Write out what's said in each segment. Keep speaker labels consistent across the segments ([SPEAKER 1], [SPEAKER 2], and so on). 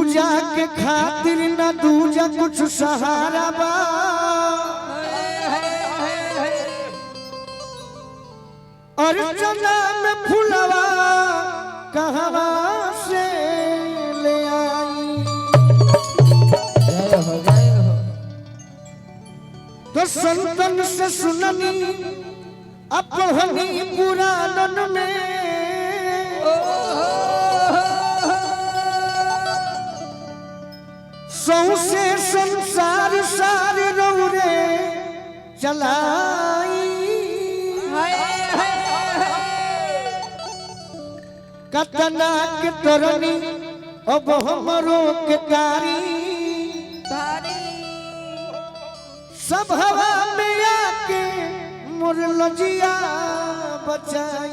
[SPEAKER 1] दूजा के खातिर ना दूजा कुछ सहारा बा और चना में फुलवा कहवा से ले आई।
[SPEAKER 2] जय हो
[SPEAKER 1] तो संतन से सुननी अपनी पुराणन में सौसे संसार सारे रौरे चलाई। कतना के तरनी अब हमरो के कारी सब हवा में आके मोर लजिया बचाई।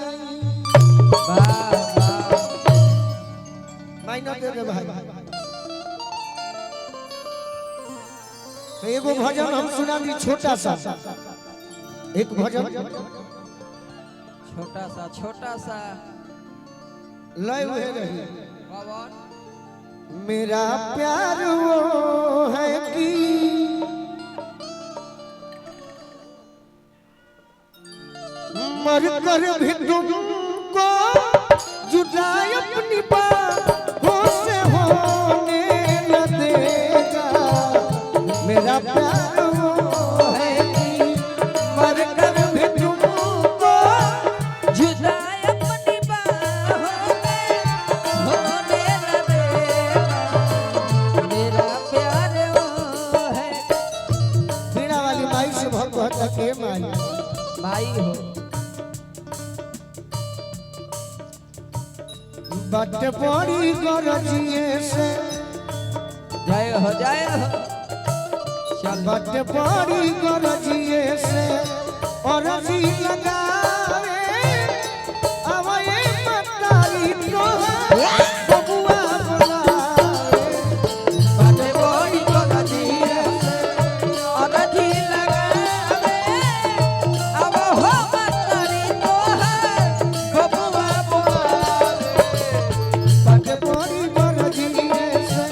[SPEAKER 1] माइना दे दे भाई। तो एगो भजन हम सुना दी छोटा सा, एक भजन
[SPEAKER 2] छोटा सा
[SPEAKER 1] लय हुए रही। मेरा प्यार वो है कि मर कर भी तुमको जुदाई अपनी बाहों से होने न देगा। मेरा प्यार वो है कि मर कर भी तुमको
[SPEAKER 2] जुदाई अपनी बाहों में होने न देगा। मेरा प्यार वो है।
[SPEAKER 1] बीड़ा वाली माई से भगवत के
[SPEAKER 2] माई हो
[SPEAKER 1] बट बड़ी गरजिए से
[SPEAKER 2] जय हो
[SPEAKER 1] बट बड़ी गरजिए से और जी लगावे अवे मतारी तो बबुआ बुलावे।
[SPEAKER 2] बट बड़ी गरजिए से और जी लगावे अब हो मतारी तो बबुआ बुलावे।
[SPEAKER 1] बट बड़ी गरजिए से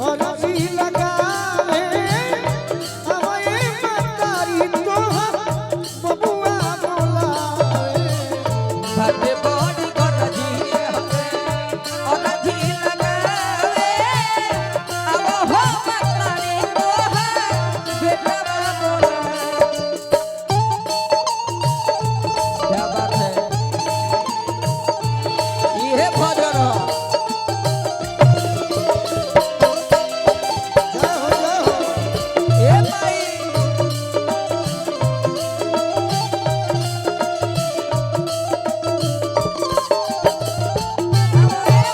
[SPEAKER 1] और जी लगावे अवे मतारी तो बबुआ बुलावे।
[SPEAKER 2] बट बड़ी गरजिए और जी लगावे अब हो मतारी तो बेटा बुलावे। क्या बात है ये भजन
[SPEAKER 1] जय हो
[SPEAKER 2] ए भाई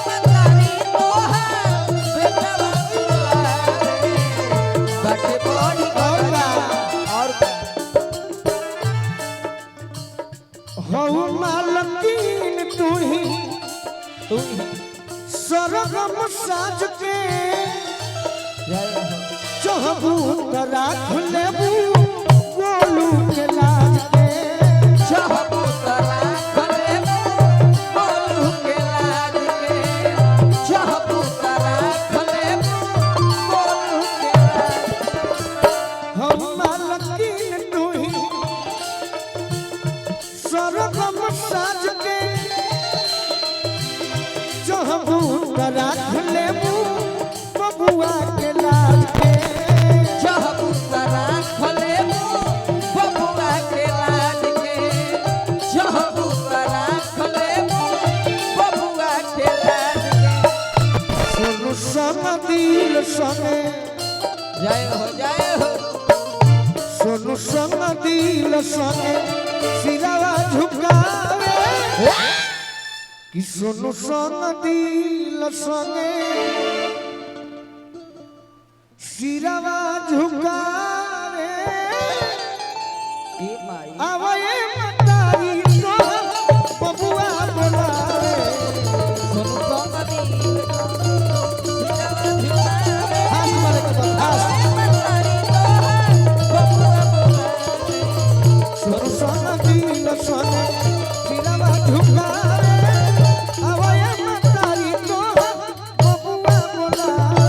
[SPEAKER 2] मतारी तोहार बेटा बुलावे। बट बड़ी और
[SPEAKER 1] हऊ मालकीन तू ही सरगम साज के चहबू त राख लेबू गोलू के लाज के।
[SPEAKER 2] चाहबू तरा खले बोलू के लाज के। चाहबू तरा खले बोलू के लाज।
[SPEAKER 1] हऊ मालकीन तू ही सरगम साज के चहबू त राख लेबू बबुआ के लाज के।
[SPEAKER 2] चाहबू तरा खले बबुआ के लाज के। चाहबू तरा खले बबुआ के लाज के।
[SPEAKER 1] सोनू संग दिल संगे
[SPEAKER 2] जय हो
[SPEAKER 1] सोनू संग दिल संगे सिरवा झुकावे कि सोनू संग दिल संगे सिरवा झुकावे।
[SPEAKER 2] ए माई
[SPEAKER 1] आवे मतारी तो बबुआ बुलावे।
[SPEAKER 2] सोनू संगती झुकावे।
[SPEAKER 1] हाथ मारे के बाद हाथ।
[SPEAKER 2] मतारी तोहार बबुआ बुलावे।
[SPEAKER 1] सोनू संग दिल संगे सिरवा झुकावे। आवे मतारी तो बबुआ बुलावे।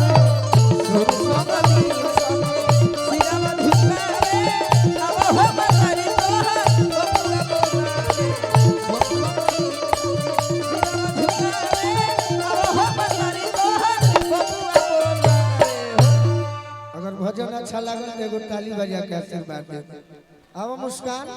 [SPEAKER 1] अच्छा लागल एगो ताली बजा के आशीर्वाद दे। अब मुस्कान